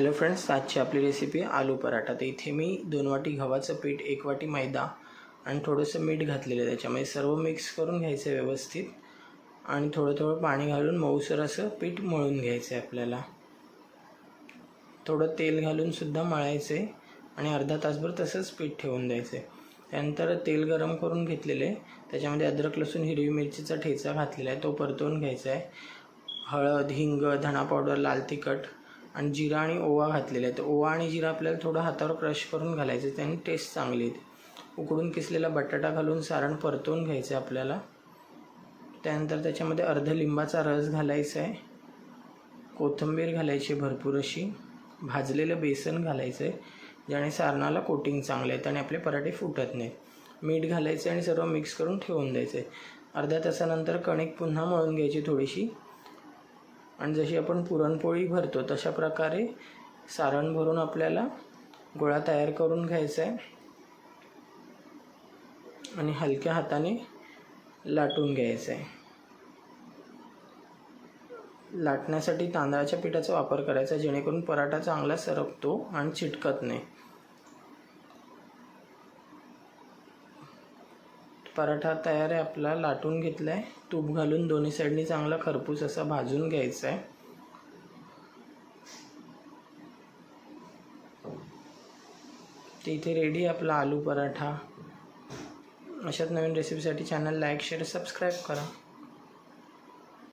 Hello friends, आजची आपली recipe आलू पराठा. तर इथे मी 2 वाटी गव्हाचं पीठ, 1 वाटी मैदा आणि थोडंसं मीठ घातलेलं आहे. त्याच्यामध्ये सर्व मिक्स करून घ्यायचं आहे व्यवस्थित आणि थोडं थोडं पाणी घालून मऊसर असं पीठ मळून घ्यायचं आहे. आपल्याला थोडं तेल घालूनसुद्धा मळायचं आहे आणि अर्धा तासभर तसंच पीठ ठेवून द्यायचं आहे. त्यानंतर तेल गरम करून घेतलेलं आहे, त्याच्यामध्ये अद्रक लसूण हिरवी मिरचीचा ठेचा घातलेला आहे, तो परतवून घ्यायचा आहे. हळद, हिंग, धणा पावडर, लाल तिखट आणि जिरा आणि ओवा घातलेला आहे. तर ओवा आणि जिरा आपल्याला थोडं हातावर क्रश करून घालायचं, त्याने टेस्ट चांगली येते. उकडून किसलेला बटाटा घालून सारण परतवून घ्यायचं आहे आपल्याला. त्यानंतर त्याच्यामध्ये अर्धा लिंबाचा रस घालायचा आहे, कोथिंबीर घालायची भरपूर अशी, भाजलेलं बेसन घालायचं आहे ज्याने सारणाला कोटिंग चांगलं येतं आणि आपले पराठे फुटत नाहीत. मीठ घालायचं आणि सर्व मिक्स करून ठेवून द्यायचं आहे. अर्ध्या तासानंतर कणिक पुन्हा मळून घ्यायची थोडीशी आणि जशी आपण पुरणपोळी भरतो तशा प्रकारे सारण भरून आपल्याला गोळा तयार करून घ्यायचा आहे आणि हलक्या हाताने लाटून घ्यायचं आहे. लाटण्यासाठी तांदळाच्या पिठाचा वापर करायचा, जेणेकरून पराठा चांगला सरकतो आणि चिटकत नाही. पराठा तयार आहे आपला, लाटून घेतला आहे. तूप घालून दोन्ही साईडनी चांगला खरपूस असा भाजून घ्यायचा आहे. ते इथे रेडी आहे आपला आलू पराठा. अशाच नवीन रेसिपीसाठी चॅनल लाईक, शेअर, सबस्क्राईब करा.